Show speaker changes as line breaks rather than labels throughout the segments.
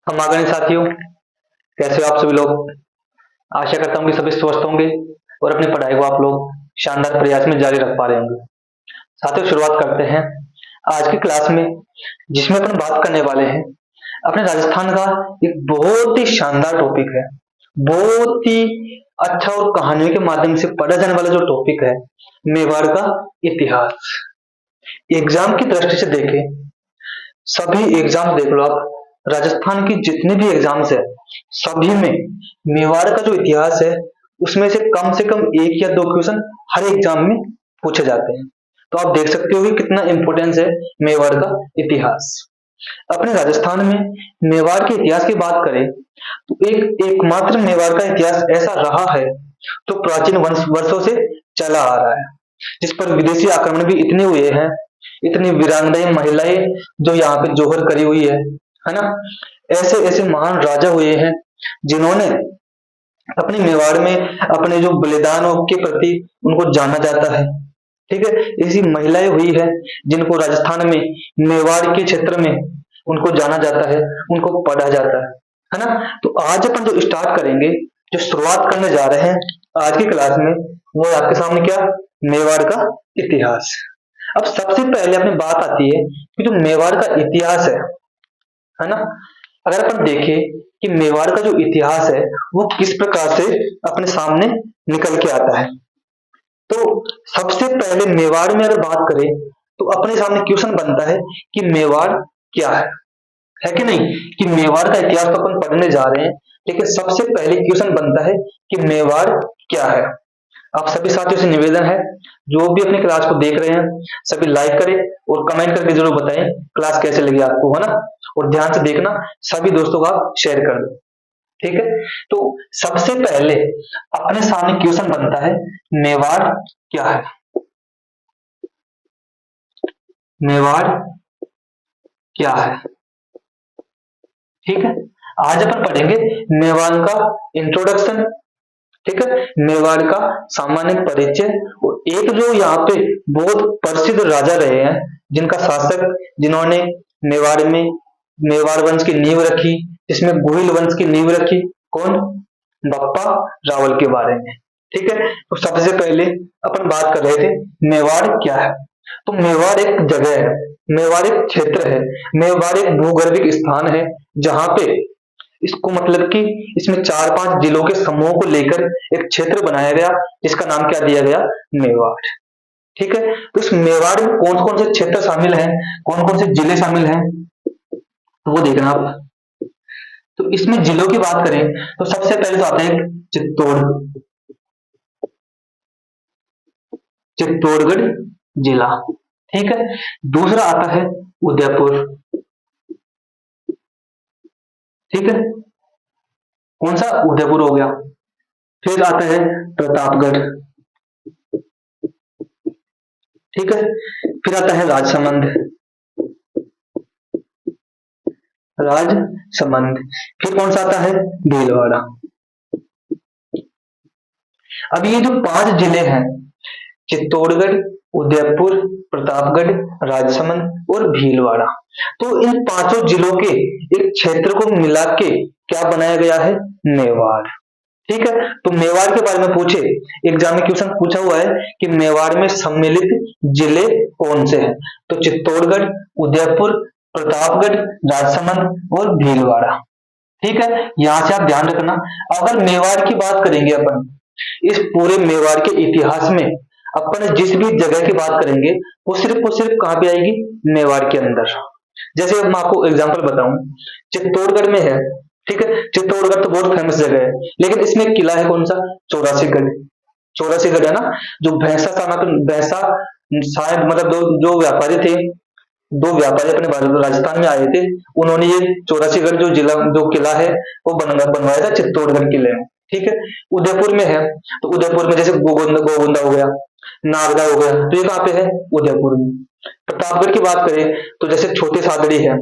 हम आदरणीय साथियों, कैसे हो आप सभी लोग। आशा करता हूँ कि सभी स्वस्थ होंगे और अपनी पढ़ाई को आप लोग शानदार प्रयास में जारी रख पा रहे होंगे। साथियों, शुरुआत करते हैं आज की क्लास में, जिसमें अपन बात करने वाले हैं अपने राजस्थान का एक बहुत ही शानदार टॉपिक है। बहुत ही अच्छा और कहानियों के माध्यम से पढ़ा जाने वाला जो टॉपिक है, मेवाड़ का इतिहास। एग्जाम की दृष्टि से देखें, सभी एग्जाम देख लो आप, राजस्थान की जितने भी एग्जाम्स है सभी में मेवाड़ का जो इतिहास है उसमें से कम एक या दो क्वेश्चन हर एग्जाम में पूछे जाते हैं। तो आप देख सकते हो कि कितना इंपॉर्टेंस है मेवाड़ का इतिहास। अपने राजस्थान में मेवाड़ के इतिहास की बात करें तो एकमात्र मेवाड़ का इतिहास ऐसा रहा है जो प्राचीन वर्षों से चला आ रहा है, जिस पर विदेशी आक्रमण भी इतने हुए हैं, इतनी वीरांगनाएं महिलाएं जो यहाँ पे जोहर करी हुई है ना। ऐसे ऐसे महान राजा हुए हैं जिन्होंने अपने मेवाड़ में अपने जो बलिदानों के प्रति उनको जाना जाता है। ठीक है, ऐसी महिलाएं हुई है जिनको राजस्थान में मेवाड़ के क्षेत्र में उनको जाना जाता है, उनको पढ़ा जाता है ना। तो आज अपन जो स्टार्ट करेंगे, जो शुरुआत करने जा रहे हैं आज की क्लास में, वो आपके सामने क्या, मेवाड़ का इतिहास। अब सबसे पहले अपनी बात आती है कि जो मेवाड़ का इतिहास है ना, अगर अपन देखें कि मेवाड़ का जो इतिहास है वो किस प्रकार से अपने सामने निकल के आता है, तो सबसे पहले मेवाड़ में अगर बात करें तो अपने सामने क्वेश्चन बनता है कि मेवाड़ क्या है कि नहीं। कि मेवाड़ का इतिहास तो अपन पढ़ने जा रहे हैं, लेकिन सबसे पहले क्वेश्चन बनता है कि मेवाड़ क्या है। आप सभी साथियों से निवेदन है, जो भी अपनी क्लास को देख रहे हैं सभी लाइक करें और कमेंट करके जरूर बताएं क्लास कैसे लगी आपको, है ना। और ध्यान से देखना, सभी दोस्तों का शेयर कर दो, ठीक है। तो सबसे पहले अपने सामने क्वेश्चन बनता है, मेवाड़ क्या है। मेवाड़ क्या है, ठीक है। आज अपन पढ़ेंगे मेवाड़ का इंट्रोडक्शन, ठीक है, मेवाड़ का सामान्य परिचय, और एक जो यहाँ पे बहुत प्रसिद्ध राजा रहे हैं, जिनका शासक, जिन्होंने मेवाड़ में मेवाड़ वंश की नींव रखी, जिसमें गोहिल वंश की नींव रखी, कौन, बप्पा रावल के बारे में, ठीक है। तो सबसे पहले अपन बात कर रहे थे मेवाड़ क्या है। तो मेवाड़ एक जगह है, मेवाड़ एक क्षेत्र है, मेवाड़ एक भूगर्भिक स्थान है, जहां पे इसको मतलब कि इसमें 4-5 जिलों के समूह को लेकर एक क्षेत्र बनाया गया, जिसका नाम क्या दिया गया, मेवाड़, ठीक है। तो इस मेवाड़ में कौन कौन से क्षेत्र शामिल हैं, कौन कौन से जिले शामिल हैं, तो वो देखना आप। तो इसमें जिलों की बात करें तो सबसे पहले तो आता है चित्तौड़गढ़ जिला, ठीक है। दूसरा आता है उदयपुर, ठीक है, कौन सा, उदयपुर हो गया। फिर आता है प्रतापगढ़, ठीक है। फिर आता है राजसमंद। फिर कौन सा आता है, भीलवाड़ा। अब ये जो 5 जिले हैं, चित्तौड़गढ़, उदयपुर, प्रतापगढ़, राजसमंद और भीलवाड़ा, तो इन पांचों जिलों के एक क्षेत्र को मिला के क्या बनाया गया है, मेवाड़, ठीक है। तो मेवाड़ के बारे में पूछे, एग्जाम में क्वेश्चन पूछा हुआ है कि मेवाड़ में सम्मिलित जिले कौन से हैं, तो चित्तौड़गढ़, उदयपुर, प्रतापगढ़, राजसमंद और भीलवाड़ा, ठीक है। यहां से आप ध्यान रखना। अगर मेवाड़ की बात करेंगे अपन, इस पूरे मेवाड़ के इतिहास में अपन जिस भी जगह की बात करेंगे वो सिर्फ कहां पे आएगी, मेवाड़ के अंदर। जैसे मैं आपको एग्जांपल बताऊं, चित्तौड़गढ़ में है, ठीक है। चित्तौड़गढ़ तो बहुत फेमस जगह है, लेकिन इसमें एक किला है, कौन सा, चौरासीगढ़। चौरासीगढ़ है ना, जो भैंसा सनातन भैंसा, शायद मतलब जो व्यापारी थे, 2 व्यापारी अपने राजस्थान में आए थे, उन्होंने ये चौरासीगढ़ जो जिला जो किला है वो बनवाया था चित्तौड़गढ़ किले में, ठीक है। उदयपुर में है, तो उदयपुर में जैसे गोगुंदा हो गया, नागदा हो गया, तो ये कहाँ पे है, उदयपुर में। प्रतापगढ़ की बात करें तो जैसे छोटी सादड़ी है,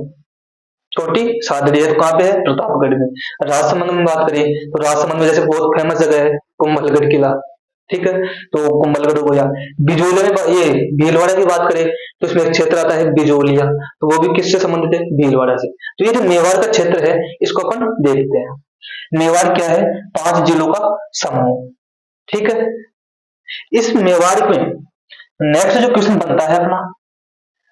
तो कहाँ पे है, प्रतापगढ़ में। राजसमंद में बात करें तो राजसमंद में जैसे बहुत फेमस जगह है कुंभलगढ़ किला, ठीक है, तो कुंभलगढ़ हो गया। बिजोलिया में ये भीलवाड़ा की बात करें तो इसमें एक क्षेत्र आता है बिजोलिया, तो वो भी किससे संबंधित है? भीलवाड़ा से। तो ये जो मेवाड़ का क्षेत्र है इसको अपन देखते हैं। मेवाड़ क्या है? 5 जिलों का समूह। ठीक है, इस मेवाड़ में नेक्स्ट जो क्वेश्चन बनता है अपना,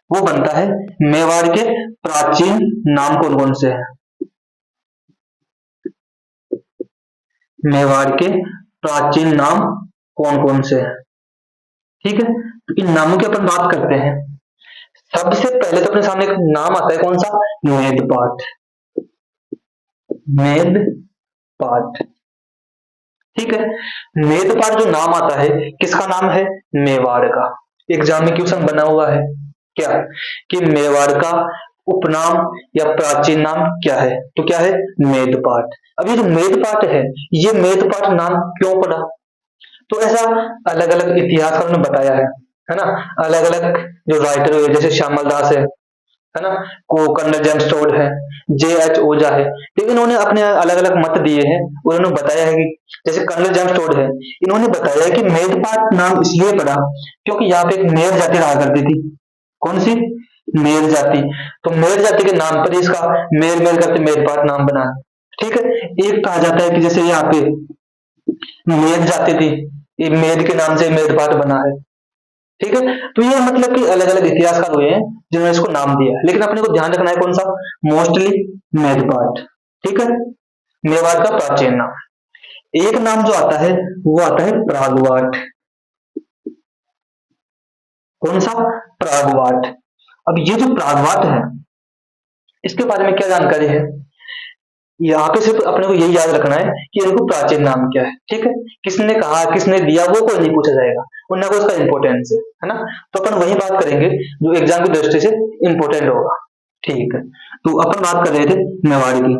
वो बनता है मेवाड़ के प्राचीन नाम कौन कौन से हैं। मेवाड़ के प्राचीन नाम कौन कौन से हैं? ठीक है, तो इन नामों की अपन बात करते हैं। सबसे पहले तो अपने सामने एक नाम आता है, कौन सा? मेदपाट। मेदपाट, ठीक है। मेदपाट जो नाम आता है किसका नाम है? मेवाड़ का। एग्जाम में क्वेश्चन बना हुआ है क्या कि मेवाड़ का उपनाम या प्राचीन नाम क्या है? तो क्या है? मेदपाट। अब ये जो मेदपाट है, ये मेदपाट नाम क्यों पड़ा? तो ऐसा अलग अलग इतिहासकारों ने बताया है ना। अलग अलग जो राइटर हुए जैसे श्यामल दास है ना, को कर्नल जेम्स टोड है, जे एच ओझा है, तो इन्होंने अपने अलग अलग मत दिए हैं। उन्होंने बताया है कि जैसे कर्नल जेम्स टोड है, इन्होंने बताया कि मेदपाट नाम इसलिए पड़ा क्योंकि यहाँ पे एक मेर जाति रहा करती थी। कौन सी? मेर जाति। तो मेर जाति के नाम पर ही इसका मेर मेर करके मेदपाट नाम बना। ठीक है, एक कहा जाता है कि जैसे यहाँ पे मेद जाति थी, ये मेद के नाम से मेदपाट बना है। ठीक है, तो ये मतलब कि अलग अलग इतिहासकार हुए हैं जिन्होंने इसको नाम दिया है, लेकिन अपने को ध्यान रखना है कौन सा? मोस्टली मेदपाट। ठीक है, मेवाड़ का प्राचीन नाम। एक नाम जो आता है वो आता है प्रागवाट। कौन सा? प्रागवाट। अब ये जो प्रागवाट है इसके बारे में क्या जानकारी है? यहाँ पे सिर्फ अपने को यही याद रखना है कि इनको प्राचीन नाम क्या है। ठीक है, किसने कहा, किसने दिया, वो कोई नहीं पूछा जाएगा, उनका को उसका इंपोर्टेंस है ना। तो अपन वही बात करेंगे जो एग्जाम की दृष्टि से इंपोर्टेंट होगा। ठीक है, तो अपन बात कर रहे थे मेवाड़ी की।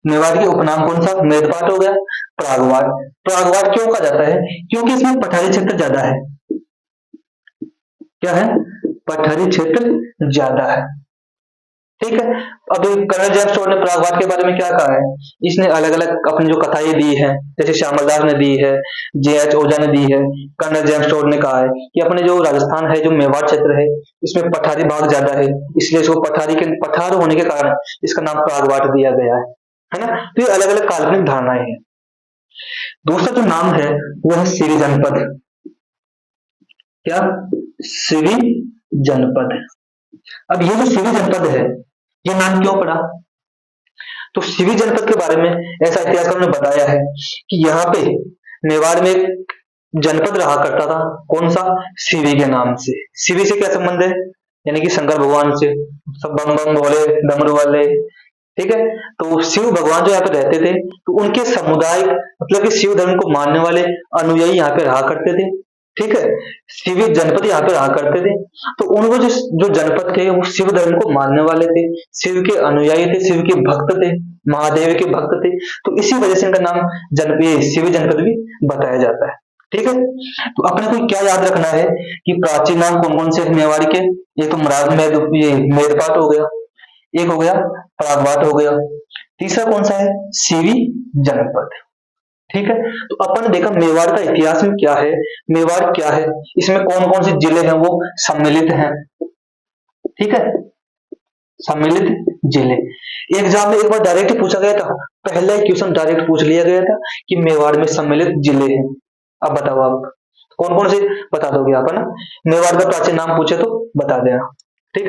मेवाड़ी के उपनाम कौन सा? मेदपाट हो गया, प्रागवाट। प्रागवाट क्यों कहा जाता है? क्योंकि इसमें पठारी क्षेत्र ज्यादा है। क्या है? पठारी क्षेत्र ज्यादा है। ठीक है, अब कर्नल जेम्स टोड ने प्रागवाट के बारे में क्या कहा है? इसने अलग अलग अपनी जो कथाएं दी है, जैसे श्यामल दास ने दी है, जे एच ओझा ने दी है, कर्नल जेम्स टोड ने कहा है कि अपने जो राजस्थान है, जो मेवाड़ क्षेत्र है, इसमें पठारी भाग ज्यादा है, इसलिए इसको पठारी के पठार होने के कारण इसका नाम प्रागवाट दिया गया है ना। तो ये अलग अलग काल्पनिक धारणाएं हैं। दूसरा जो नाम है वो है सिरी जनपद। क्या? सिरी जनपद। अब ये जो सिरी जनपद है, ये नाम क्यों पड़ा? तो सिरी जनपद के बारे में ऐसा इतिहासकारों ने बताया है कि यहाँ पे मेवाड़ में एक जनपद रहा करता था, कौन सा? सिरी के नाम से। सिरी से क्या संबंध है? यानी कि शंकर भगवान से, सब बम बम भोले डमरू वाले। ठीक है, तो शिव भगवान जो यहाँ पे रहते थे, तो उनके समुदाय मतलब कि शिव धर्म को मानने वाले अनुयायी यहाँ पे रहा करते थे। ठीक है, शिव जनपद यहाँ पे रहा करते थे, तो उनको जो जनपद थे वो शिव धर्म को मानने वाले थे, शिव के अनुयायी थे, शिव के भक्त थे, महादेव के भक्त थे। तो इसी वजह से इनका नाम शिव जनपद भी बताया जाता है। ठीक है, तो अपने को क्या याद रखना है कि प्राचीन नाम कौन कौन से मेवाड़ के? ये तो ये मेदपाट हो गया, एक हो गया प्रागवाट हो गया, तीसरा कौन सा है? सिरी जनपद। ठीक है, तो अपन ने देखा मेवाड़ का इतिहास में क्या है, मेवाड़ क्या है, इसमें कौन कौन से जिले हैं वो सम्मिलित हैं। ठीक है, सम्मिलित जिले। एग्जाम में एक बार डायरेक्ट पूछा गया था, पहला ही क्वेश्चन डायरेक्ट पूछ लिया गया था कि मेवाड़ में सम्मिलित जिले हैं। अब बताओ आप कौन कौन से बता दोगे आप, है ना। मेवाड़ का प्राचीन नाम पूछे तो बता देना। ठीक,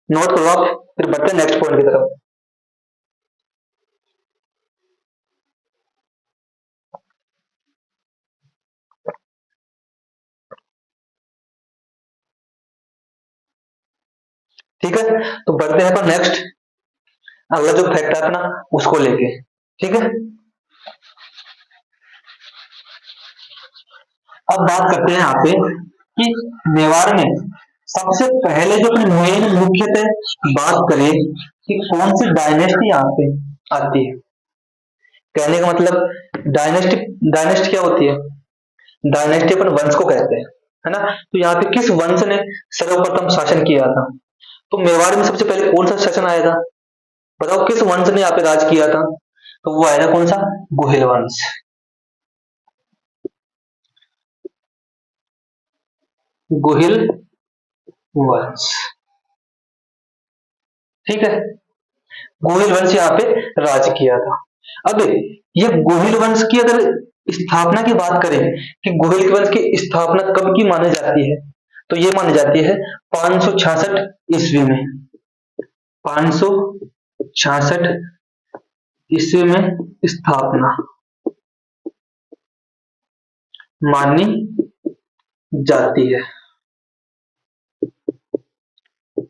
नोट करो आप, फिर बढ़ते हैं नेक्स्ट पॉइंट की तरफ। ठीक है, तो बढ़ते हैं अपन नेक्स्ट, अगला जो फैक्ट है अपना उसको लेके। ठीक है, अब बात करते हैं यहाँ पे कि मेवाड़ में सबसे पहले जो अपने मेन मुख्यतः बात करें कि कौन सी डायनेस्टी यहाँ पे आती है। कहने का मतलब डायनेस्टी, डायनेस्टी क्या होती है? डायनेस्टी अपन वंश को कहते हैं, है ना। तो यहाँ पे किस वंश ने सर्वप्रथम शासन किया था? तो मेवाड़ में सबसे पहले कौन सा शासन आया था? बताओ किस वंश ने यहाँ पे राज किया था? तो वो आया था कौन सा? गोहिल वंश। गुहिल वंश। ठीक है, गुहिल वंश यहाँ पे राज किया था। अब ये गुहिल वंश की अगर स्थापना की बात करें कि गुहिल वंश की स्थापना कब की मानी जाती है, तो ये मानी जाती है 566 ईस्वी में। 566 ईस्वी में स्थापना मानी जाती है।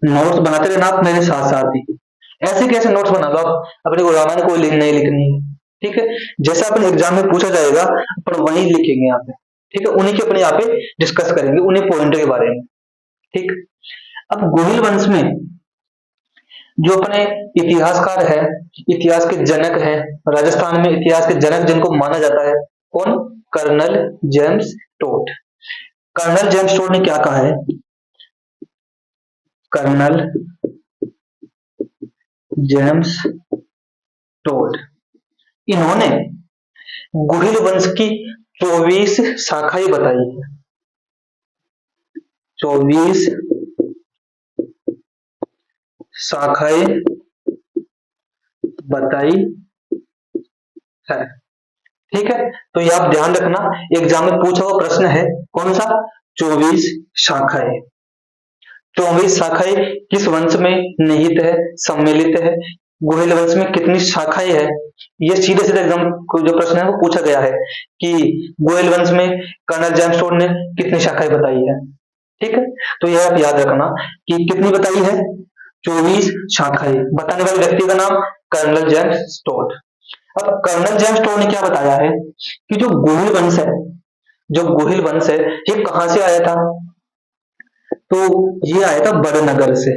नोट्स बनाते रहना आप मेरे साथ साथ ही। ऐसे कैसे नोट्स बना दो आप, अपने को रामायण कोई नहीं लिखनी है। ठीक है, जैसा अपन एग्जाम में पूछा जाएगा अपन वही लिखेंगे यहाँ पे। ठीक है, उन्हीं के अपने यहाँ पे डिस्कस करेंगे, उन्हीं पॉइंट के बारे में। ठीक, अब गुहिल वंश में जो अपने इतिहासकार है, इतिहास के जनक है, राजस्थान में इतिहास के जनक जिनको माना जाता है, कौन? कर्नल जेम्स टोट। कर्नल जेम्स टोट ने क्या कहा है? कर्नल जेम्स टोट, इन्होंने गुहिल वंश की 24 शाखाएं बताई है। 24 शाखाएं बताई है। ठीक है, तो ये आप ध्यान रखना, एग्जाम में पूछा हुआ प्रश्न है कौन सा? 24 शाखाएं। 24 शाखाएं किस वंश में निहित है, सम्मिलित है? गुहिल वंश में कितनी शाखाएं है? ये सीधे सीधे एग्जाम जो प्रश्न है वो पूछा गया है कि गुहिल वंश में कर्नल जेम्स टोट ने कितनी शाखाएं बताई है। ठीक है, तो यह आप याद रखना कि कितनी बताई है? 24 शाखाएं। बताने वाले व्यक्ति का नाम कर्नल जेम्स टोट। अब कर्नल जेम्स टोट ने क्या बताया है कि जो गुहिल वंश है, जो गुहिल वंश है ये कहां से आया था? तो ये आया था बड़नगर से।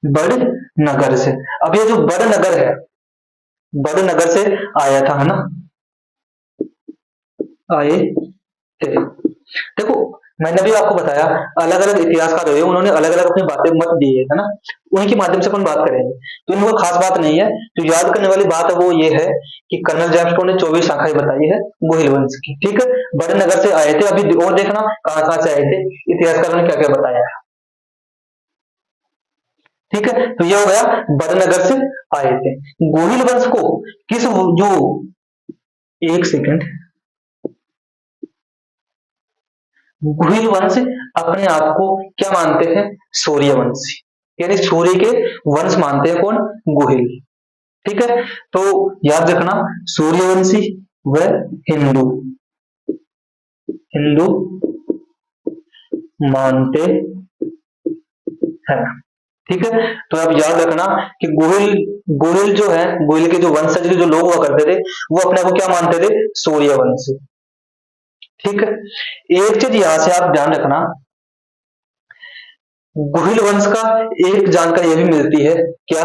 बड़नगर से। अब ये जो बड़नगर है, बड़नगर से आया था, है ना? आए थे। देखो, मैंने भी आपको बताया अलग अलग इतिहासकार हुए, उन्होंने अलग अलग अपनी बातें मत दी है ना, उनके माध्यम से अपन बात करेंगे, तो इनको खास बात नहीं है। तो याद करने वाली बात है वो ये है कि कर्नल जेम्स टोट ने 24 शाखाएं बताई है गुहिल वंश की। ठीक है, बड़नगर से आए थे। अभी और देखना कहां कहां से आए थे, इतिहासकारों ने क्या क्या बताया है। ठीक है, तो ये हो गया बड़नगर से आए थे। गुहिल वंश को किस जो, एक सेकंड, गुहिल वंश अपने आप को क्या मानते हैं? सूर्यवंशी, यानी सूर्य के वंश मानते हैं कौन? गुहिल। ठीक है, तो याद रखना सूर्यवंशी व हिंदू, हिंदू मानते हैं। ठीक है, तो आप याद रखना कि गुहिल, गुहिल जो है, गुहिल के जो वंशज के जो लोग हुआ करते थे वो अपने आप को क्या मानते थे? सूर्यवंशी। ठीक है, एक चीज यहां से आप ध्यान रखना, गुहिल वंश का एक जानकारी यह भी मिलती है क्या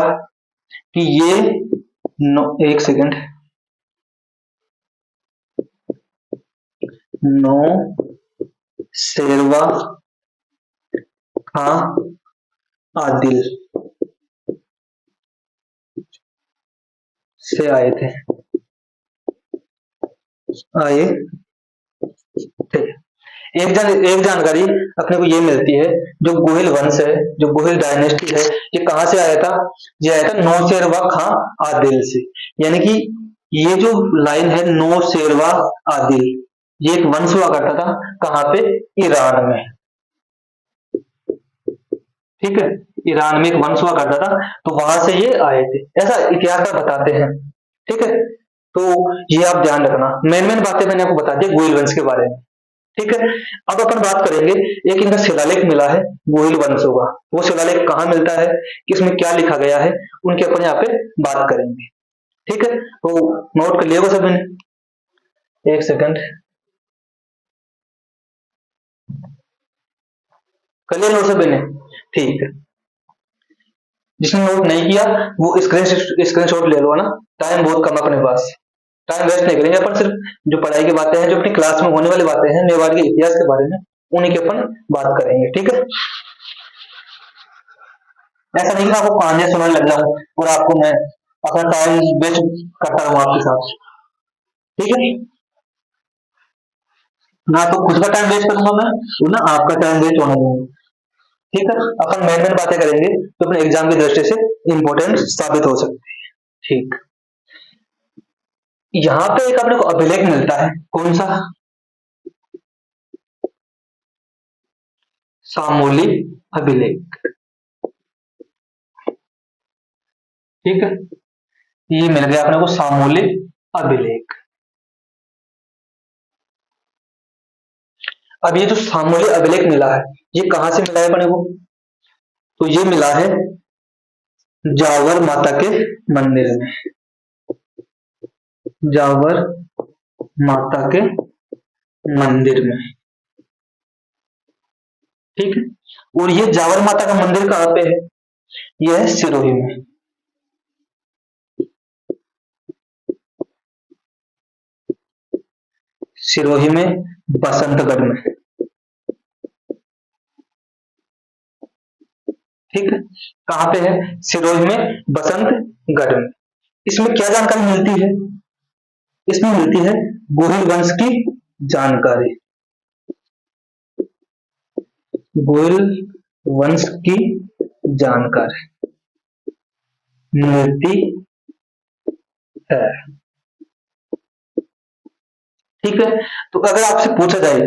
कि ये एक सेकंड, नो शेरवा खां आदिल से आए थे, आए थे। एक जानकारी अपने को ये मिलती है, जो गुहिल वंश है, जो गुहिल डायनेस्टी है, ये कहां से आया था? ये आया था नौशेरवा खां आदिल से। यानी कि ये जो लाइन है नौशेरवा आदिल, ये एक वंश हुआ करता था कहां पे? ईरान में। ठीक है, ईरान में एक वंश हुआ करता था, तो वहां से ये आए थे, ऐसा इतिहासकार बताते हैं। ठीक है, तो ये आप ध्यान रखना, मेन मेन बातें मैंने आपको बता दी गुहिल वंश के बारे में। ठीक है, अब अपन बात करेंगे, एक इनका शिलालेख मिला है गोहिल वंशों का, वो शिलालेख कहाँ मिलता है, किसमें क्या लिखा गया है, उनके अपन यहाँ पे बात करेंगे। ठीक है, तो नोट कर लिया सभी ने? एक सेकंड, कर लिया नोट सभी ने? ठीक है, जिसने नोट नहीं किया वो स्क्रीनशॉट ले लो, है ना? टाइम बहुत कम है अपने पास, टाइम वेस्ट नहीं करेंगे अपन, सिर्फ जो पढ़ाई की बातें हैं, जो अपनी क्लास में होने वाली बातें हैं मेवाड़ के इतिहास के बारे में, उन्हीं की अपन बात करेंगे। ठीक है, ऐसा नहीं कि मैं आपको कहानियां सुनाने लग जाऊं और आपको मैं अपना टाइम वेस्ट करता रहूं आपके साथ। ठीक है, ना तो खुद का टाइम वेस्ट करूंगा मैं, और ना आपका टाइम वेस्ट होने दूंगा। ठीक है, अपन मेन मेन बातें करेंगे तो अपने एग्जाम की दृष्टि से इंपॉर्टेंट साबित हो सकती है। ठीक, यहाँ पे एक अपने को अभिलेख मिलता है, कौन सा? सामूली अभिलेख। ठीक है, ये मिल गया अपने को सामूली अभिलेख। अब ये जो सामूली अभिलेख मिला है, ये कहां से मिला है अपने को? तो ये मिला है जावर माता के मंदिर में, जावर माता के मंदिर में। ठीक है, और ये जावर माता का मंदिर कहाँ पे है? ये है सिरोही में। सिरोही में, बसंतगढ़ में। ठीक है, कहाँ पे है? सिरोही में, बसंतगढ़ में। इसमें क्या जानकारी मिलती है? इसमें मिलती है गोहिल वंश की जानकारी, गोहिल वंश की जानकारी मिलती है। ठीक है, तो अगर आपसे पूछा जाए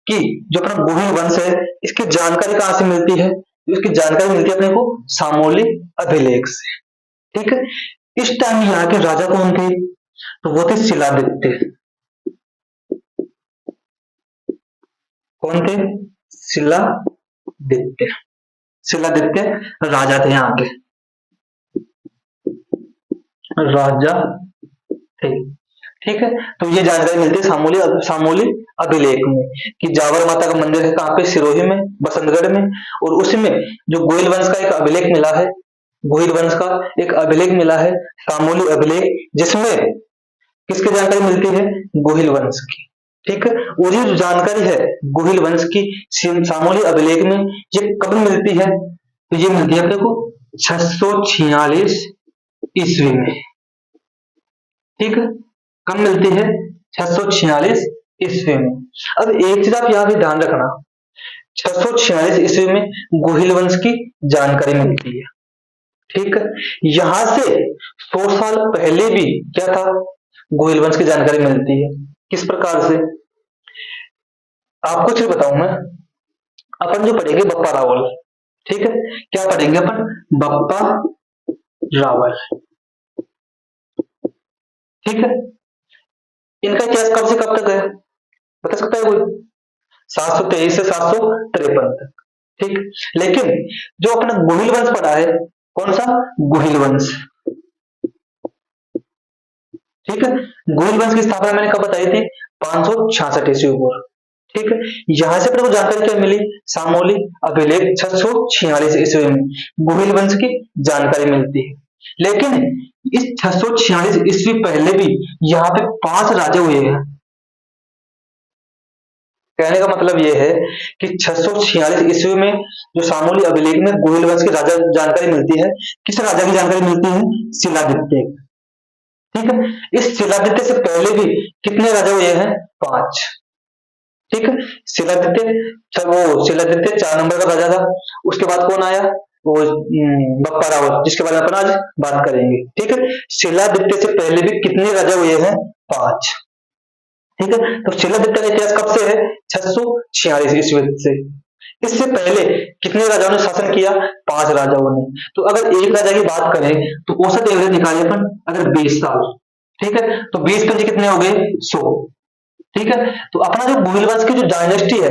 कि जो अपना गोहिल वंश है, इसकी जानकारी कहां से मिलती है, तो इसकी जानकारी मिलती है अपने को सामूली अभिलेख से। ठीक है, इस टाइम यहाँ के राजा कौन थे? तो वो थे शिलादित्य। कौन थे? शिलादित्य। शिलादित्य राजा थे यहाँ के, राजा थे। ठीक है, तो ये जानकारी मिलती है सामूली अभिलेख में कि जावर माता का मंदिर है कहाँ पे? सिरोही में, बसंतगढ़ में। और उसमें जो गोहिल वंश का एक अभिलेख मिला है, गोहिल वंश का एक अभिलेख मिला है, सामूली अभिलेख, जिसमें किसकी जानकारी मिलती है? गोहिल वंश की। ठीक है, और ये जो जानकारी है गोहिल वंश की सामूली अभिलेख में, ये कब मिलती है? तो ये मिलती है अपने को 646 ईस्वी में। ठीक है, कब मिलती है? 646 ईस्वी में। अब एक चीज आप यहाँ पे ध्यान रखना, 646 ईस्वी में गोहिल वंश की जानकारी मिलती है। ठीक है, यहां से 100 साल पहले भी क्या था? गोहिल वंश की जानकारी मिलती है। किस प्रकार से? आपको चीज बताऊं मैं, अपन जो पढ़ेंगे बप्पा रावल। ठीक है, क्या पढ़ेंगे अपन? बप्पा रावल। ठीक है, इनका इतिहास कब से कब तक है, बता सकता है कोई? 723 से 753 तक। ठीक, लेकिन जो अपना गोहिल वंश पढ़ा है, कौन सा? गोहिल वंश। ठीक है, गोहिल वंश की स्थापना मैंने कब बताई थी? 566 ईस्वी को। ठीक है, यहां से अपने को जानकारी क्या मिली? सामूली अभिलेख 646 ईस्वी में गोहिल वंश की जानकारी मिलती है। लेकिन इस 646 ईस्वी पहले भी यहाँ पे 5 राजा हुए हैं। कहने का मतलब यह है कि 646 ईस्वी में जो सामूली अभिलेख में गोहिल वंश की राजा जानकारी मिलती है, किस राजा की जानकारी मिलती है? शिलादित्य। ठीक है, इस शिलादित्य से पहले भी कितने राजा हुए हैं? 5। ठीक है, शिलादित्य, वो शिलादित्य 4 नंबर का राजा था। उसके बाद कौन आया? वो बप्पा रावल, जिसके बारे में अपन आज बात करेंगे। ठीक है, शिलादित्य से पहले भी कितने राजा हुए हैं? 5। ठीक है, तो शिलादित्य का इतिहास कब से है? 646 ईस्वी से। इससे पहले कितने राजाओं ने शासन किया? 5 राजाओं ने। तो अगर एक राजा की बात करें तो औसत एवरेज निकाले अपन, अगर 20 साल। ठीक है, तो 20 पंजे कितने हो गए? 100। ठीक है, तो अपना जो गोहिल वंश की जो डायनेस्टी है,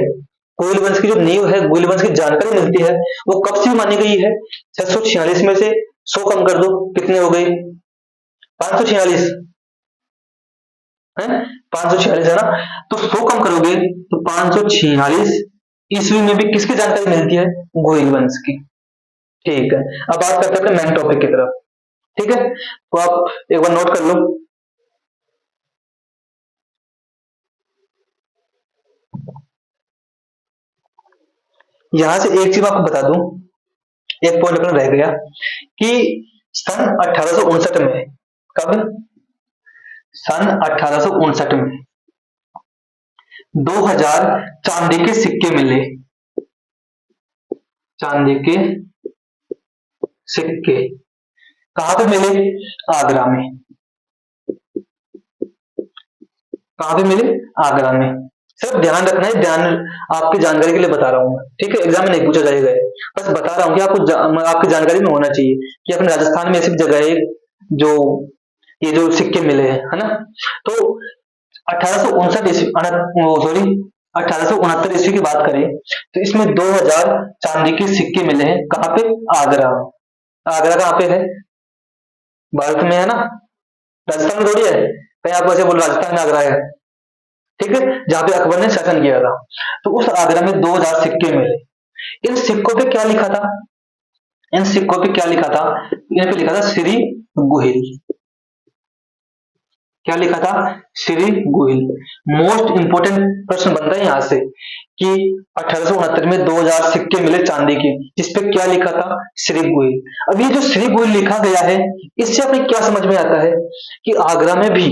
गोहिल वंश की जो नींव है, गोहिल वंश की जानकारी मिलती है, वो कब से मानी गई है? 646 में से 100 कम कर दो, कितने हो गए? 546 है, 546 है ना? तो 100 कम करोगे तो 546 ईस्वी में भी किसकी जानकारी मिलती है? गोहिल वंश की। ठीक है, अब बात करते हैं मेन टॉपिक की तरफ। ठीक है, तो आप एक बार नोट कर लो। यहां से एक चीज आपको बता दूं, एक पॉइंट अपना रह गया कि सन 1859 में, कब? सन 1859 में 2000 चांदी के सिक्के मिले। चांदी के सिक्के कहां पे मिले? आगरा में। कहां पे मिले? आगरा में। सिर्फ ध्यान रखना है, ध्यान आपकी जानकारी के लिए बता रहा हूं मैं, ठीक है, एग्जाम में नहीं पूछा जाएगा, बस बता रहा हूं कि आपकी जानकारी में होना चाहिए कि अपने राजस्थान में ऐसी जगह है जो ये जो सिक्के मिले हैं, है ना। तो 1859 ईस्वी, सॉरी 1869 ईस्वी की बात करें तो इसमें 2000 चांदी के सिक्के मिले हैं। कहां पे? आगरा। आगरा कहां पे है? भारत में है ना, राजस्थान में थोड़ी है। कहीं आप ऐसे बोल राजस्थान में आगरा है, ठीक है, जहां पे अकबर ने शासन किया था। तो उस आगरा में 2000 सिक्के मिले। इन सिक्कों पे क्या लिखा था? इन सिक्कों पे क्या लिखा था? इन पे लिखा था श्री गोहिल। क्या लिखा था? श्री गोहिल। मोस्ट इंपोर्टेंट प्रश्न बनता है यहां से कि 1869 में 2000 सिक्के मिले चांदी के, जिसपे क्या लिखा था? श्री गोहिल। अब ये जो श्री गोहिल लिखा गया है, इससे हमें क्या समझ में आता है कि आगरा में भी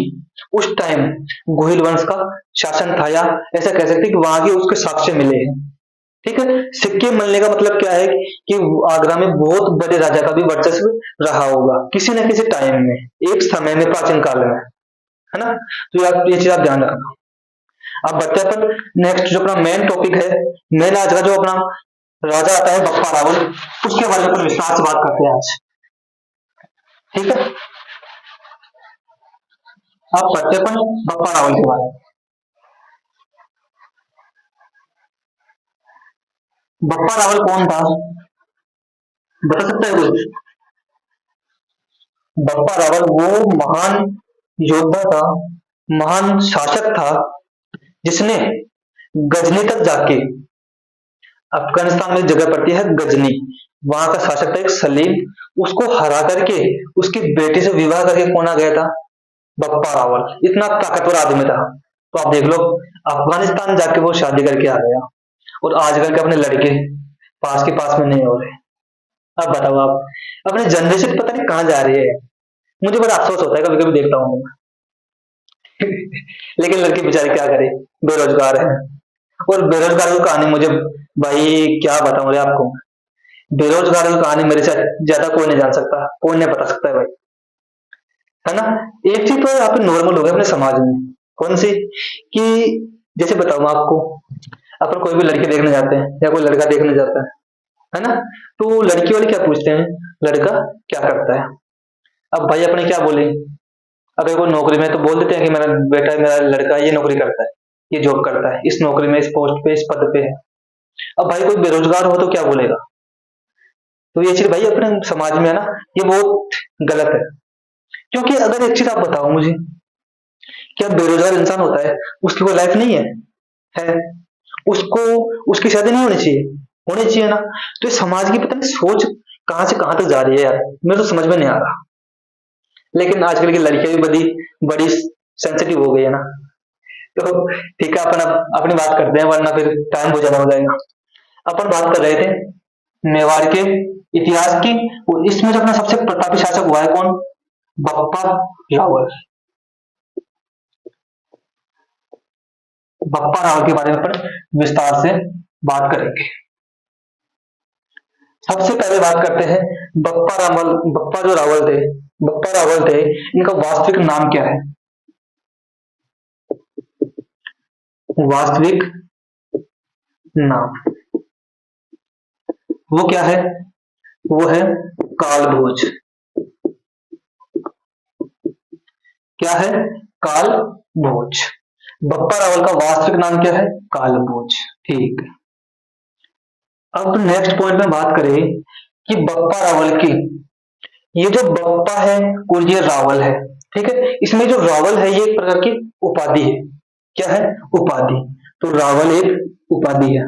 उस टाइम गोहिल वंश का शासन था, या ऐसा कह सकते हैं कि वहां के उसके साक्ष्य मिले हैं, ठीक है। सिक्के मिलने का मतलब क्या है कि आगरा में बहुत बड़े राजा का भी वर्चस्व रहा होगा किसी न किसी टाइम में, एक समय में, प्राचीन काल में, है ना। तो ये चीज आप ध्यान रखना। अब बढ़ते हैं अपन नेक्स्ट, जो अपना मेन टॉपिक है, मेन आज का जो अपना राजा आता है बप्पा रावल, उसके बारे में अपन विस्तार से बात करते हैं आज, ठीक है। आप पढ़ते हैं अपन बप्पा रावल के बारे में। बप्पा रावल कौन था, बता सकता है कुछ? बप्पा रावल वो महान योद्धा था, महान शासक था, जिसने गजनी तक जाके, अफगानिस्तान में जगह पड़ती है गजनी, वहां का शासक था एक सलीम, उसको हरा करके उसकी बेटी से विवाह करके कौन आ गया था? बप्पा रावल। इतना ताकतवर आदमी था। तो आप देख लो, अफगानिस्तान जाके वो शादी करके आ गया, और आजकल के अपने लड़के पास के पास में नहीं हो रहे। अब बताओ आप, अपने जनरेशन पता नहीं कहाँ जा रही है। मुझे बड़ा अफसोस होता है कभी कभी देखता हूँ। लेकिन लड़के बेचारे क्या करे, बेरोजगार है। और बेरोजगार की कहानी मुझे, भाई क्या बताऊं रे आपको, बेरोजगार की कहानी मेरे से ज्यादा कोई नहीं जान सकता, कोई नहीं बता सकता है भाई, है ना। एक चीज तो यहाँ पे नॉर्मल हो गया अपने समाज में, कौन सी? कि जैसे बताऊं आपको, अपन कोई भी लड़की देखने जाते हैं या कोई लड़का देखने जाता है ना, तो लड़की वाले क्या पूछते हैं? लड़का क्या करता है? अब भाई अपने क्या बोले, अगर कोई नौकरी में तो बोल देते हैं कि मेरा बेटा, मेरा लड़का ये नौकरी करता है, ये जॉब करता है, इस नौकरी में, इस पोस्ट पे, इस पद पे है। अब भाई कोई बेरोजगार हो तो क्या बोलेगा? तो ये चीज भाई अपने समाज में है ना, ये बहुत गलत है। क्योंकि अगर एक चीज आप बताओ मुझे, क्या बेरोजगार इंसान होता है, उसकी कोई लाइफ नहीं है उसको, उसकी शादी नहीं होनी चाहिए ना। तो इस समाज की पता नहीं सोच कहां से कहां तक जा रही है यार, मेरे तो समझ में नहीं आ रहा। लेकिन आजकल की लड़कियां भी बड़ी बड़ी सेंसिटिव हो गई है ना। तो ठीक है, अपन अब अपनी बात करते हैं, वरना फिर टाइम बहुत ज्यादा हो जाएगा। अपन बात कर रहे थे मेवाड़ के इतिहास की, और इसमें जो अपना सबसे प्रतापी शासक हुआ है कौन? बप्पा रावल। बप्पा रावल के बारे में अपन विस्तार से बात करेंगे। सबसे पहले बात करते हैं बप्पा रावल। बप्पा जो रावल थे, बप्पा रावल थे, इनका वास्तविक नाम क्या है? वास्तविक नाम वो क्या है? वो है कालभोज। क्या है? कालभोज। बप्पा रावल का वास्तविक नाम क्या है? कालभोज। ठीक। अब नेक्स्ट पॉइंट में बात करें कि बप्पा रावल की, ये जो बप्पा है और ये रावल है, ठीक है, इसमें जो रावल है ये एक प्रकार की उपाधि है। क्या है? उपाधि। तो रावल एक उपाधि है।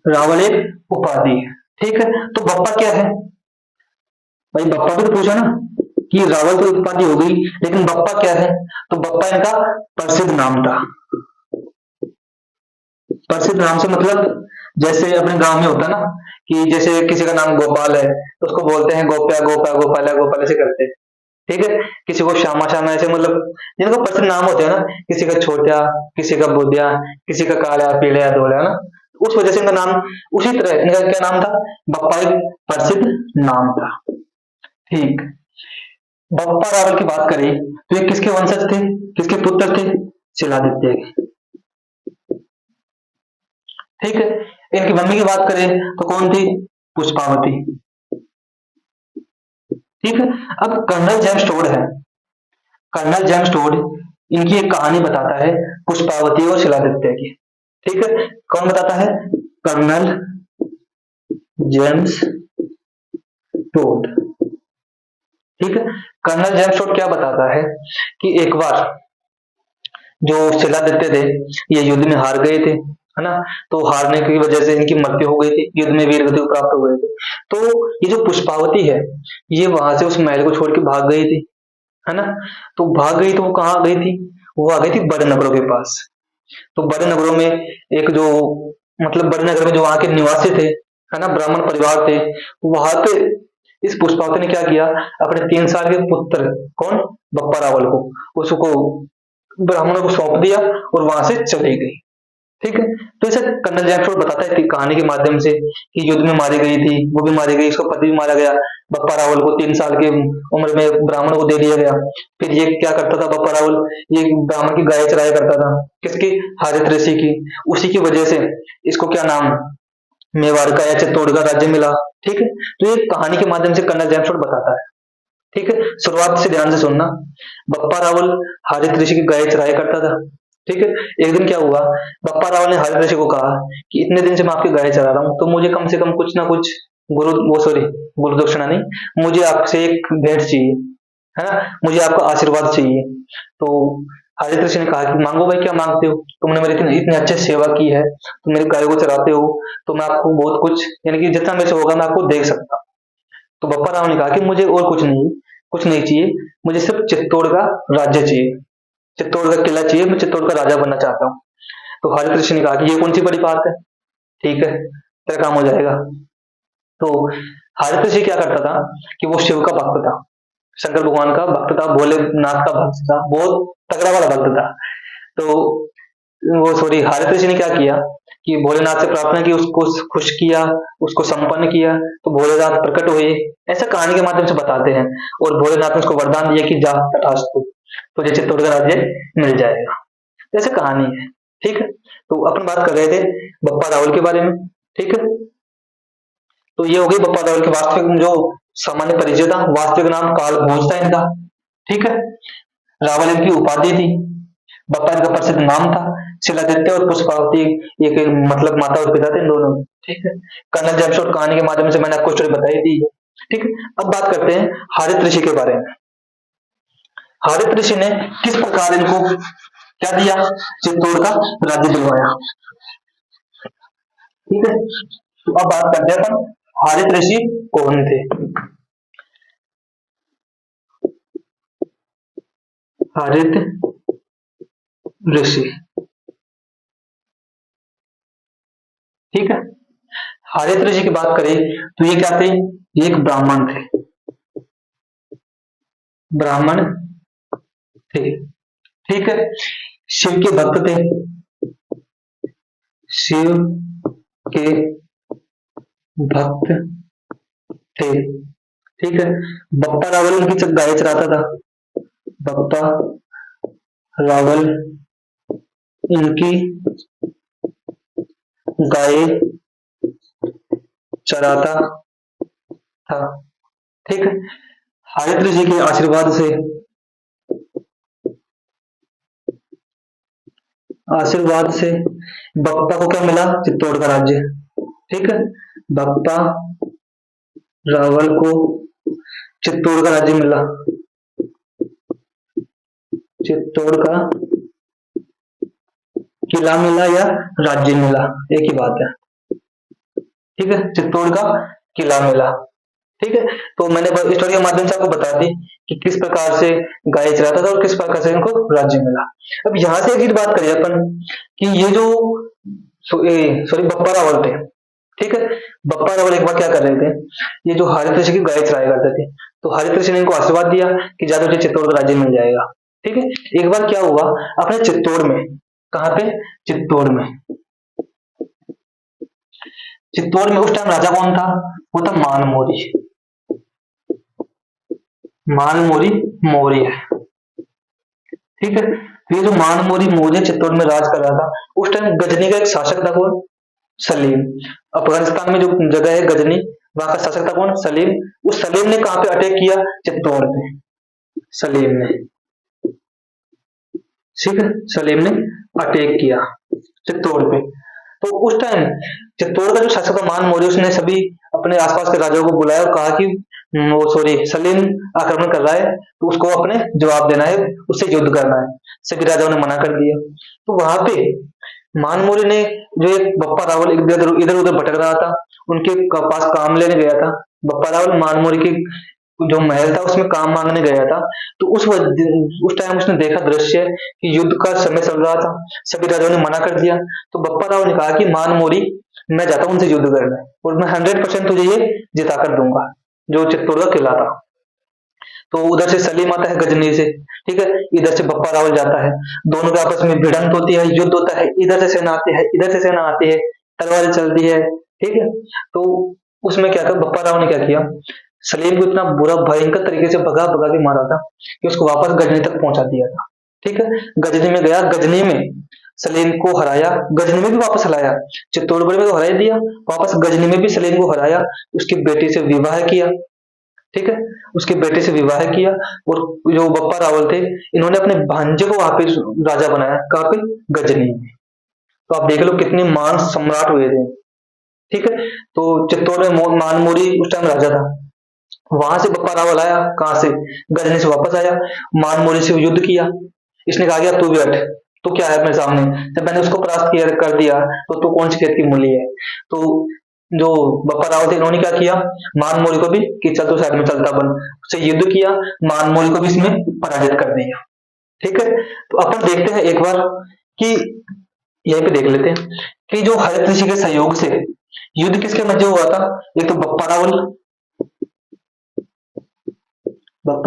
रावल एक उपाधि है, ठीक है। तो बप्पा क्या है भाई? बप्पा भी तो पूछा ना, कि रावल तो उपाधि हो गई, लेकिन बप्पा क्या है? तो बप्पा इनका प्रसिद्ध नाम था। प्रसिद्ध नाम से मतलब, जैसे अपने गांव में होता ना, कि जैसे किसी का नाम गोपाल है तो उसको बोलते हैं गोप्या, गोपा, गोपाला, गोपाल, ऐसे करते हैं। ठीक है। किसी को श्यामा श्यामा ऐसे मतलब जिनको प्रसिद्ध नाम होते हैं ना, किसी का छोटा, किसी का बुद्धिया, किसी का काला पीला धोला ना, उस वजह से इनका नाम उसी तरह, इनका क्या नाम था, बप्पा एक प्रसिद्ध नाम था। ठीक। बप्पा रावल की बात करें तो ये किसके वंशज थे, किसके पुत्र थे, शिलादित्य के। ठीक है। इनकी मम्मी की बात करें तो कौन थी, पुष्पावती। ठीक है। अब कर्नल जेम्स टोड है, कर्नल जेम्स टोड इनकी एक कहानी बताता है पुष्पावती और शिलादित्य की। ठीक है। कौन बताता है, कर्नल जेम्स टोड। ठीक है। कर्नल जेम्स टोड क्या बताता है कि एक बार जो शिलादित्य थे ये युद्ध में हार गए थे, है ना, तो हारने की वजह से इनकी मृत्यु हो गई थी, युद्ध में वीर गति प्राप्त हो गए थे। तो ये जो पुष्पावती है ये वहां से उस महल को छोड़ के भाग गई थी, है ना। तो भाग गई तो वो कहाँ गई थी, वो आ गई थी बड़े नगरों के पास। तो बड़े नगरों में एक जो मतलब बड़े नगर में जो वहां के निवासी थे, है ना, ब्राह्मण परिवार थे, वहां पे इस पुष्पावती ने क्या किया, अपने 3 साल के पुत्र कौन, बप्पा रावल को, उसको ब्राह्मणों को सौंप दिया और वहां से चली गई। ठीक है। तो इसे कर्नल जैक्सफोर्ड बताता है कि कहानी के माध्यम से कि युद्ध में मारी गई थी, वो भी मारी गई, उसका पति भी मारा गया, बप्पा रावल को 3 साल की उम्र में ब्राह्मण को दे दिया गया। फिर ये क्या करता था बप्पा रावल, ये ब्राह्मण की गाय चराया करता था, किसकी, हारित ऋषि की। उसी की वजह से इसको क्या नाम, मेवाड़ का या चित्तौड़ का राज्य मिला। ठीक है। तो ये कहानी के माध्यम से कर्नल जैक्सफोर्ड बताता है। ठीक है। शुरुआत से ध्यान से सुनना। बप्पा रावल हारित ऋषि की गाय चराया करता था। ठीक है। एक दिन क्या हुआ, बप्पा रावल ने हारित ऋषि को कहा कि इतने दिन से मैं आपकी गाय चरा रहा हूँ, तो मुझे कम से कम कुछ ना कुछ गुरु वो सॉरी गुरु दक्षिणा नहीं, मुझे आपसे एक भेंट चाहिए, है ना, मुझे आपका आशीर्वाद चाहिए। तो हारित ऋषि ने कहा कि मांगो भाई, क्या मांगते हो, तुमने मेरी इतनी इतनी अच्छी सेवा की है, तुम मेरी गाय को चराते हो, तो मैं आपको बहुत कुछ, यानी कि जितना मेरे से होगा मैं आपको दे सकता हूँ। तो बप्पा राव ने कहा कि मुझे और कुछ नहीं चाहिए, मुझे सिर्फ चित्तौड़ का राज्य चाहिए, चित्तौड़ का किला चाहिए, मैं चित्तौड़ का राजा बनना चाहता हूँ। तो हारित ऋषि ने कहा कि ये कौन सी बड़ी बात है, ठीक है, तेरा काम हो जाएगा। तो हारित ऋषि क्या करता था कि वो शिव का भक्त था, शंकर भगवान का भक्त था, भोलेनाथ का भक्त था, बहुत तगड़ा वाला भक्त था। तो वो सॉरी हारित ऋषि ने क्या किया कि भोलेनाथ से प्रार्थना की, उसको खुश किया, उसको संपन्न किया, तो भोलेनाथ प्रकट हुए, ऐसा कहानी के माध्यम से बताते हैं। और भोलेनाथ ने उसको वरदान दिया कि जा तथास्तु, तुझे चित्तौड़ का राज्य मिल जाएगा। ऐसे कहानी है। ठीक है। तो अपन बात कर रहे थे बप्पा रावल के बारे में। ठीक है। तो ये हो गई बप्पा रावल के वास्तविक जो सामान्य परिचय था, वास्तविक नाम काल भोज था इनका। ठीक है। रावल इनकी उपाधि थी, बप्पा इनका प्रसिद्ध नाम था, शिलादित्य और पुष्पावती एक मतलब माता और पिता थे इन दोनों। ठीक है। कर्नल जैमशोट कहानी के माध्यम से मैंने आपको स्टोरी बताई दी है। ठीक है। अब बात करते हैं हारित ऋषि के बारे में। हारित ऋषि ने किस प्रकार इनको क्या दिया, चित्तौड़ का राज्य दिलवाया। ठीक है। तो अब बात करते हैं अपन हारित ऋषि कौन थे। हारित ऋषि, ठीक है, हारित ऋषि की बात करें तो ये क्या थे, ये एक ब्राह्मण थे, ब्राह्मण थे। ठीक है। शिव के भक्त थे, शिव के भक्त थे। ठीक है। बप्पा रावल उनकी गाय चराता था, बप्पा रावल इनकी गाय चराता था। ठीक है। हारित ऋषि के आशीर्वाद से बप्पा को क्या मिला, चित्तौड़ का राज्य। ठीक है। बप्पा रावल को चित्तौड़ का राज्य मिला, चित्तौड़ का किला मिला या राज्य मिला, एक ही बात है। ठीक है। चित्तौड़ का किला मिला। ठीक है। तो मैंने स्टोरी के माध्यम से आपको बता दी कि किस प्रकार से गाय चलाता था और किस प्रकार से इनको राज्य मिला। अब यहां से एक चीज बात करिए अपन कि ये जो सॉरी बप्पा रावल थे, ठीक है, बप्पा रावल एक बार क्या कर रहे थे, ये जो हारित ऋषि की गाय चराया करते थे, तो हरित ऋषि ने इनको आशीर्वाद दिया कि जा तुझे चित्तौड़ का राज्य मिल जाएगा। ठीक है। एक बार क्या हुआ, अपने चित्तौड़ में, कहाँ पे, चित्तौड़ में, चित्तौड़ में उस टाइम राजा कौन था, वो था मानमोरी, मानमोरी मौर्य। ठीक है। तो ये जो मानमोरी मौर्य चित्तौड़ में राज कर रहा था, उस टाइम गजनी का एक शासक था कौन, सलीम। अफगानिस्तान में जो जगह है गजनी, वहां का शासक था कौन, सलीम। उस सलीम ने कहां पे अटैक किया, चित्तौड़ पे, सलीम ने। ठीक है। सलीम ने अटैक किया चित्तौड़ पे। तो उस टाइम चित्तौड़ का जो शासक था मान मौर्य, उसने सभी अपने आसपास के राजाओं को बुलाया और कहा कि वो सॉरी सलीम आक्रमण कर रहा है, तो उसको अपने जवाब देना है, उससे युद्ध करना है। सभी राजाओं ने मना कर दिया। तो वहां पे मानमोरी ने, जो एक बप्पा रावल इधर उधर भटक रहा था, उनके पास काम लेने गया था। बप्पा रावल मानमोरी की जो महल था उसमें काम मांगने गया था। तो उस टाइम उसने देखा दृश्य कि युद्ध का समय चल रहा था, सभी राजाओं ने मना कर दिया। तो बप्पा राव ने कहा कि मानमोरी, मैं जाता हूं उनसे युद्ध करने, और मैं 100% तुझे ये जिता कर दूंगा, जो चित्तौड़ का किला था। तो उधर से सलीम आता है गजनी से, ठीक है, इधर से बप्पा रावल जाता है, दोनों के आपस में भिड़ंत होती है, युद्ध होता है, इधर से सेना आती है, इधर से सेना आती है, तलवार चलती है। ठीक है। तो उसमें क्या था, बप्पा राव ने क्या किया, सलीम को इतना बुरा भयंकर तरीके से भगा भगा के मारा था कि उसको वापस गजनी तक पहुंचा दिया था। ठीक है। गजनी में गया, गजनी में सलीम को हराया, गजनी में भी वापस हराया, चित्तौड़गढ़ में तो हरा ही दिया, वापस गजनी में भी सलीम को हराया, उसकी बेटी से विवाह किया। ठीक है। उसके बेटे से विवाह किया, और जो बप्पा रावल थे, इन्होंने अपने भांजे को वहां पे राजा बनाया, कहाँ पे, गजनी में। तो आप देख लो कितने मान सम्राट हुए थे। ठीक है। तो चित्तौड़ में मानमोरी उस टाइम राजा था। वहां से बप्पा रावल आया, कहां से, गजनी से वापस आया, मानमोरी से युद्ध किया। इसने कहा गया तू भी हट, तो क्या है मेरे सामने, जब मैंने उसको परास्त किया कर दिया, तो तू कौन सी खेत की मूली है। तो जो बप्पा रावल थे, इन्होंने क्या किया, मानमोरी को भी कि चल तू साइड में चलता बन, उससे युद्ध किया, मानमोरी को भी इसमें पराजित कर दिया। ठीक है। तो अपन देखते हैं एक बार कि, यहीं पे देख लेते हैं कि जो हरित ऋषि के सहयोग से युद्ध किसके मध्य हुआ था। एक तो बप्पा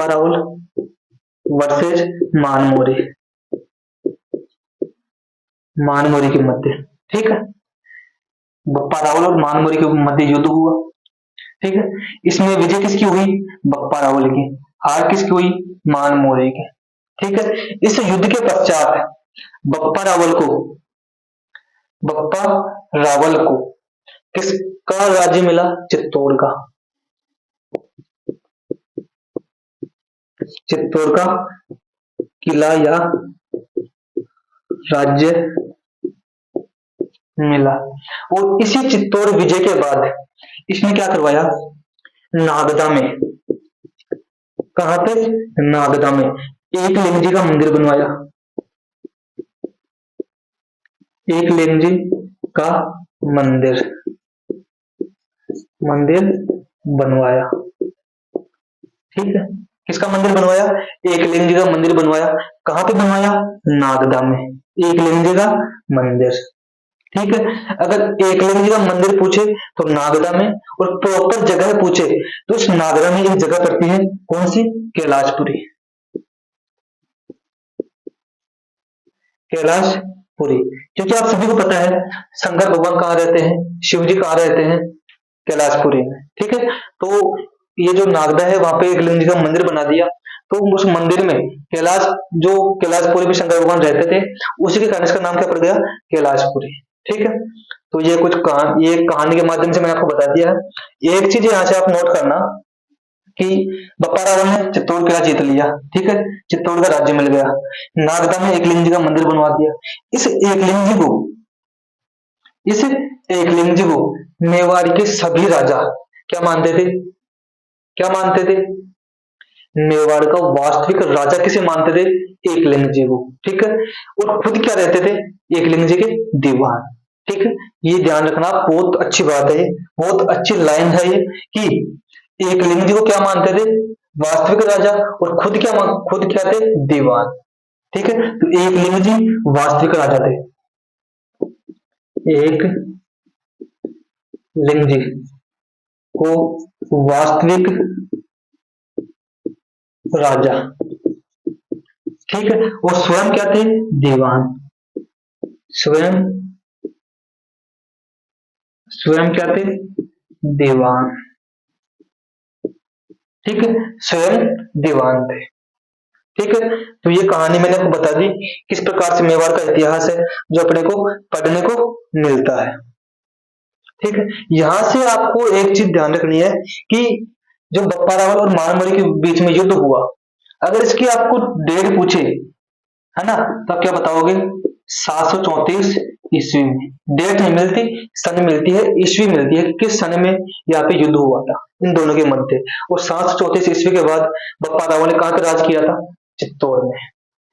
रावल वर्सेज मानमोरी, मानमोरी के मध्य। ठीक है। बप्पा रावल और मानमोरी के मध्य युद्ध हुआ। ठीक है। इसमें विजय किसकी हुई, बप्पा रावल की, हार किसकी हुई, मानमोरी की। ठीक है। इस युद्ध के पश्चात बप्पा रावल को बप्पा रावल को किसका राज्य मिला, चित्तौड़ का, चित्तौड़ का किला या राज्य मिला। और इसी चित्तौड़ विजय के बाद इसने क्या करवाया, नागदा में, कहां पे, नागदा में एक लिंग जी का मंदिर बनवाया, एक लिंग जी का मंदिर मंदिर बनवाया। ठीक है। किसका मंदिर बनवाया, एक लिंग जी का मंदिर बनवाया। कहां पे बनवाया, नागदा में, एक लिंग जी का मंदिर। ठीक है। अगर एक लिंग जी का मंदिर पूछे तो नागदा में, और प्रॉपर जगह पूछे तो इस नागदा में एक जगह पड़ती है, कौन सी, कैलाशपुरी, कैलाशपुरी। क्योंकि आप सभी को पता है शंकर भगवान कहाँ रहते हैं, शिव जी कहाँ रहते हैं, कैलाशपुरी में। ठीक है। तो ये जो नागदा है, वहां पे एक लिंग जी का मंदिर बना दिया। तो उस मंदिर में कैलाश, जो कैलाशपुरी में शंकर भगवान रहते थे, उसी के कारण इसका नाम क्या पड़ गया, कैलाशपुरी। ठीक है। तो ये ये कहानी के माध्यम से मैंने आपको बता दिया है। एक चीज यहाँ से आप नोट करना कि बप्पा रावल ने चित्तौड़ किला जीत लिया। ठीक है। चित्तौड़ का राज्य मिल गया, नागदा में एक लिंग जी का मंदिर बनवा दिया। इस एक लिंग जी को इस एक लिंग जी को मेवाड़ के सभी राजा क्या मानते थे, क्या मानते थे, मेवाड़ का वास्तविक राजा किसे मानते थे, एकलिंग जी को। ठीक है। और खुद क्या रहते थे, एकलिंग जी के दीवान। ठीक है। ये ध्यान रखना, बहुत अच्छी बात है, बहुत अच्छी लाइन है ये, कि एकलिंग जी को क्या मानते थे, वास्तविक राजा, और खुद क्या थे, दीवान। ठीक है। तो एकलिंग जी वास्तविक राजा थे, एक लिंग जी को वास्तविक राजा, ठीक है। और स्वयं क्या थे? दीवान। स्वयं, स्वयं क्या थे? दीवान, ठीक है। स्वयं दीवान थे, ठीक है। तो ये कहानी मैंने आपको बता दी किस प्रकार से मेवाड़ का इतिहास है जो अपने को पढ़ने को मिलता है, ठीक है। यहां से आपको एक चीज ध्यान रखनी है कि जो बप्पा रावल और महामणि के बीच में युद्ध हुआ, अगर इसकी आपको डेट पूछे, है ना, तो आप क्या बताओगे? 734 ईस्वी में। डेट नहीं मिलती, सन मिलती है, ईस्वी मिलती है, किस सन में यहाँ पे युद्ध हुआ था इन दोनों के मध्य। और 734 ईस्वी के बाद बप्पा रावल ने कहां पे राज किया था? चित्तौड़ में,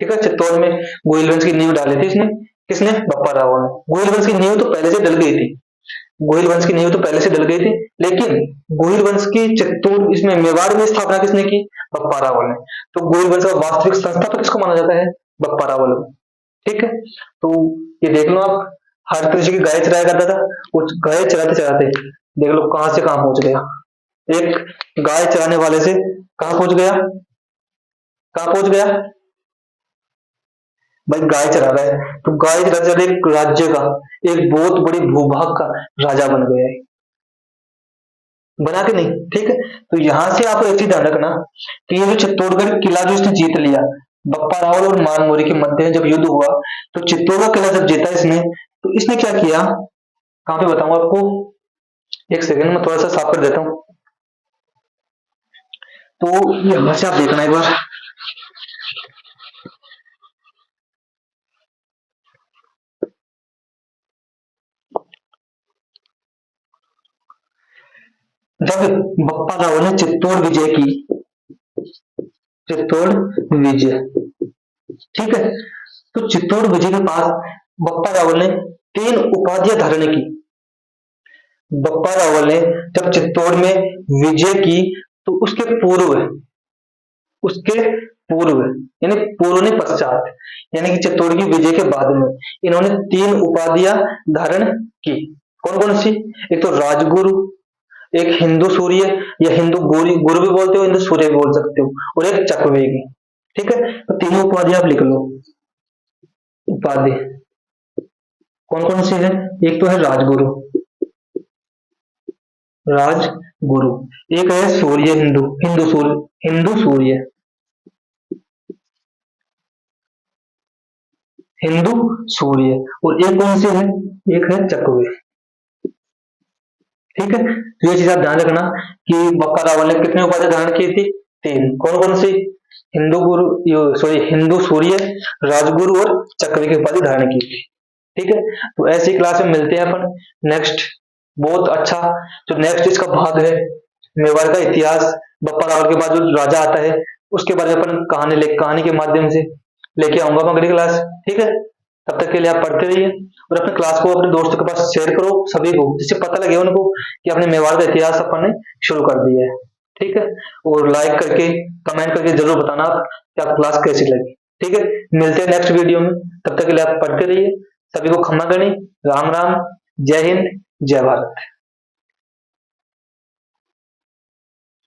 ठीक है। चित्तौड़ में गोहिल वंश की नींव डाली थी इसने, किसने? बप्पा रावल ने। गोहिल वंश की नींव तो पहले से डल गई थी, गोहिल वंश की नींव तो पहले से डल गई थी, लेकिन गोहिल वंश की चित्तौड़ इसमें मेवाड़ में स्थापना किसने की? बप्पा रावल ने। तो गोहिल वंश का वास्तविक संस्थापक किसको माना जाता है? बप्पा रावल को, ठीक है। तो ये देख लो आप, हर कृषि की गाय चराया करता था, वो गाय चराते चराते देख लो कहां से कहां पहुंच गया। एक गाय चराने वाले से कहां पहुंच गया? कहां पहुंच गया भाई? गाय चरा रहा है, तो गाय चराते चराते एक राज्य का, एक बहुत बड़ी भूभाग का राजा बन गया है, बना के नहीं, ठीक है। तो यहां से आपको एक चीज ध्यान रखना कि ये जो चित्तौड़गढ़ किला जो इसने जीत लिया, बप्पा रावल और मानमोरी के मध्य जब युद्ध हुआ, तो चित्तौड़ का किला जब जीता इसने, तो इसने क्या किया, कहां पे बताऊं आपको, एक सेकंड में थोड़ा सा साफ कर देता हूं। तो यहां से आप देखना एक बार, जब बप्पा रावल ने चित्तौड़ विजय की, चित्तौड़ विजय, ठीक है, तो चित्तौड़ विजय के पास बप्पा रावल ने 3 उपाधियां धारण की। बप्पा रावल ने जब चित्तौड़ में विजय की, तो उसके पूर्व यानी पूर्व ने पश्चात, यानी कि चित्तौड़ की विजय के बाद में इन्होंने 3 उपाधियां धारण की। कौन कौन सी? एक तो राजगुरु, एक हिंदू सूर्य या हिंदू गुरु गुरु भी बोलते हो, हिंदू सूर्य भी बोल सकते हो, और एक चकवेगी, ठीक है। तो तीनों उपाधि आप लिख लो। उपाधि कौन कौन सी है? एक तो है राजगुरु, राजगुरु, एक है सूर्य, हिंदू, हिंदू सूर्य, हिंदू सूर्य, हिंदू सूर्य, और एक कौन सी है? एक है चकवे, ठीक है। तो ये चीज आप ध्यान रखना कि बप्पा रावल ने कितनी उपाधि धारण की थी? 3। कौन कौन सी? हिंदू गुरु, सॉरी, हिंदू सूर्य, राजगुरु और चक्र की उपाधि धारण की थी, ठीक है। तो ऐसी क्लास में मिलते हैं अपन नेक्स्ट। बहुत अच्छा, जो नेक्स्ट इसका भाग है मेवाड़ का इतिहास, बप्पा रावल के बाद जो राजा आता है उसके बारे में अपन कहानी के माध्यम से लेके आऊंगा मैं अगली क्लास, ठीक है। तब तक के लिए आप पढ़ते रहिए और अपने क्लास को अपने दोस्तों के पास शेयर करो सभी को, जिससे पता लगे उनको कि अपने मेवाड़ का इतिहास अपन ने शुरू कर दिया है, ठीक है। और लाइक करके कमेंट करके जरूर बताना आप कि आपको क्लास कैसी लगी, ठीक है। मिलते हैं नेक्स्ट वीडियो में, तब तक के लिए आप पढ़ते रहिए। सभी को खमा गणी, राम राम, जय हिंद, जय भारत।